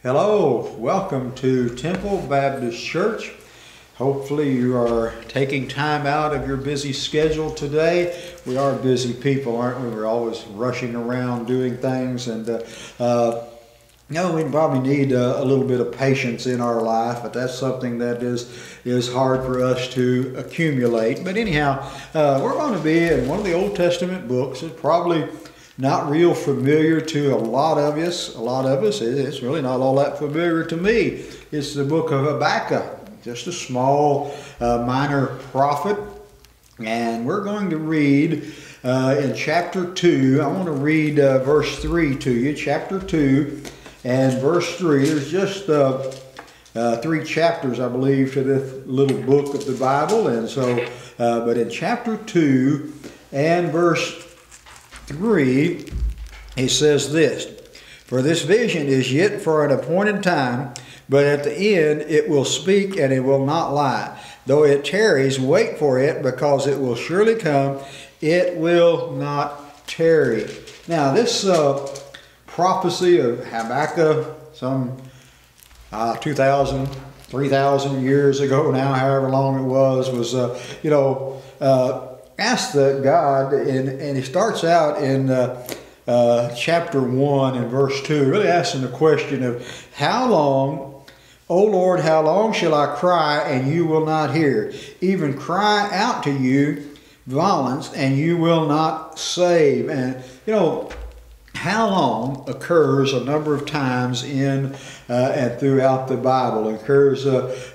Hello, welcome to Temple Baptist Church. Hopefully you are taking time out of your busy schedule today. We are busy people, aren't we? We're always rushing around doing things, and we probably need a little bit of patience in our life, but that's something that is hard for us to accumulate. But anyhow, we're going to be in one of the Old Testament books. It's probably not real familiar to a lot of us. It's really not all that familiar to me. It's the book of Habakkuk, just a small minor prophet. And we're going to read in chapter 2. I want to read verse 3 to you. Chapter 2 and verse 3. There's just 3 chapters, I believe, to this little book of the Bible. And so, but in chapter 2 and verse 3, he says this: "For this vision is yet for an appointed time, but at the end it will speak and it will not lie. Though it tarries, wait for it, because it will surely come. It will not tarry." Now this prophecy of Habakkuk, some 2,000, 3,000 years ago now, however long it was asked God, and he starts out in chapter 1 and verse 2, really asking the question of, "How long, O Lord, how long shall I cry and you will not hear? Even cry out to you violence and you will not save." And how long occurs a number of times in and throughout the Bible. It occurs,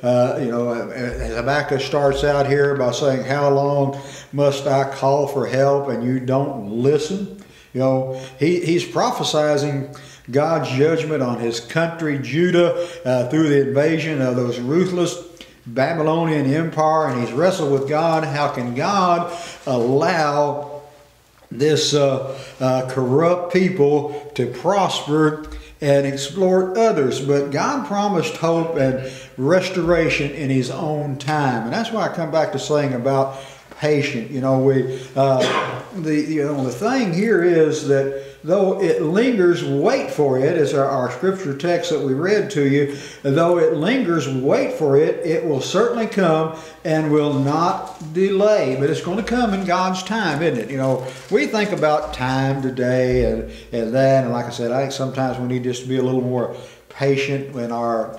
Habakkuk starts out here by saying, "How long must I call for help and you don't listen?" He's prophesizing God's judgment on his country, Judah, through the invasion of those ruthless Babylonian Empire, and he's wrestled with God. How can God allow this corrupt people to prosper and exploit others? But God promised hope and restoration in his own time, and that's why I come back to saying about patient. The thing here is that though it lingers, wait for it, as our scripture text that we read to you. Though it lingers, wait for it. It will certainly come and will not delay. But it's going to come in God's time, isn't it? We think about time today and that. And like I said, I think sometimes we need just to be a little more patient in our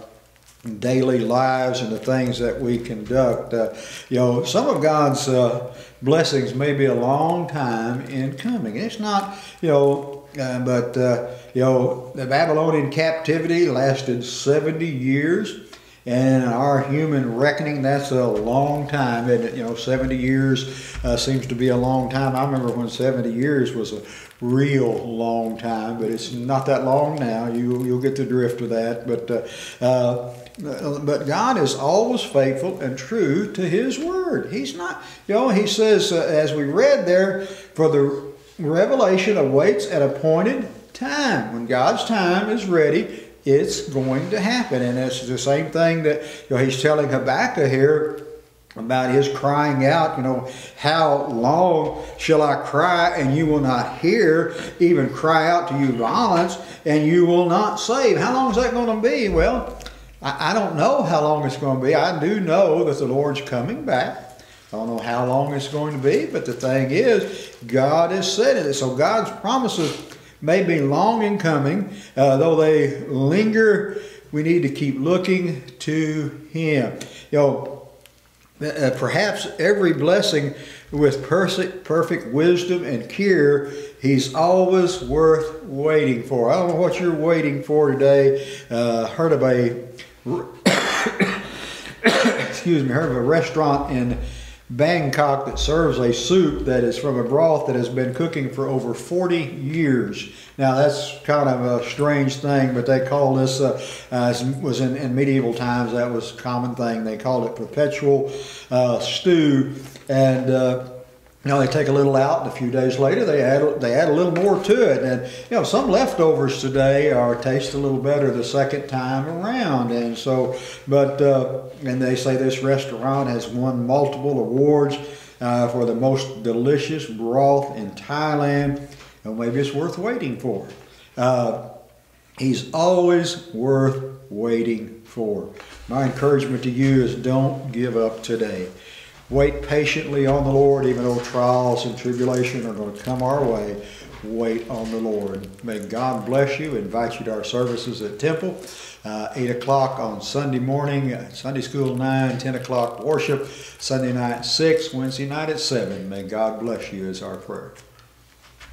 daily lives and the things that we conduct. Some of God's blessings may be a long time in coming. It's not, but the Babylonian captivity lasted 70 years. And in our human reckoning, that's a long time, isn't it? 70 years seems to be a long time. I remember when 70 years was a real long time, but it's not that long now. You'll get the drift of that. But God is always faithful and true to his word. He's not, he says, as we read there, "For the revelation awaits an appointed time." When God's time is ready, it's going to happen. And it's the same thing that he's telling Habakkuk here about his crying out. "How long shall I cry and you will not hear? Even cry out to you violence and you will not save." How long is that going to be? Well, I don't know how long it's going to be. I do know that the Lord's coming back. I don't know how long it's going to be, but the thing is, God has said it. So God's promises may be long in coming. Though they linger, we need to keep looking to him. Perhaps every blessing with perfect wisdom and care, he's always worth waiting for. I don't know what you're waiting for today. Heard of a restaurant in Bangkok that serves a soup that is from a broth that has been cooking for over 40 years. Now that's kind of a strange thing, but they call this, was in medieval times, that was a common thing. They called it perpetual stew, and they take a little out, and a few days later they add a little more to it. And some leftovers today taste a little better the second time around. And so, and they say this restaurant has won multiple awards for the most delicious broth in Thailand. Maybe it's worth waiting for. He's always worth waiting for. My encouragement to you is don't give up today. Wait patiently on the Lord, even though trials and tribulation are going to come our way. Wait on the Lord. May God bless you. Invite you to our services at Temple. 8 o'clock on Sunday morning, Sunday school 9, 10 o'clock worship, Sunday night 6, Wednesday night at 7. May God bless you is our prayer.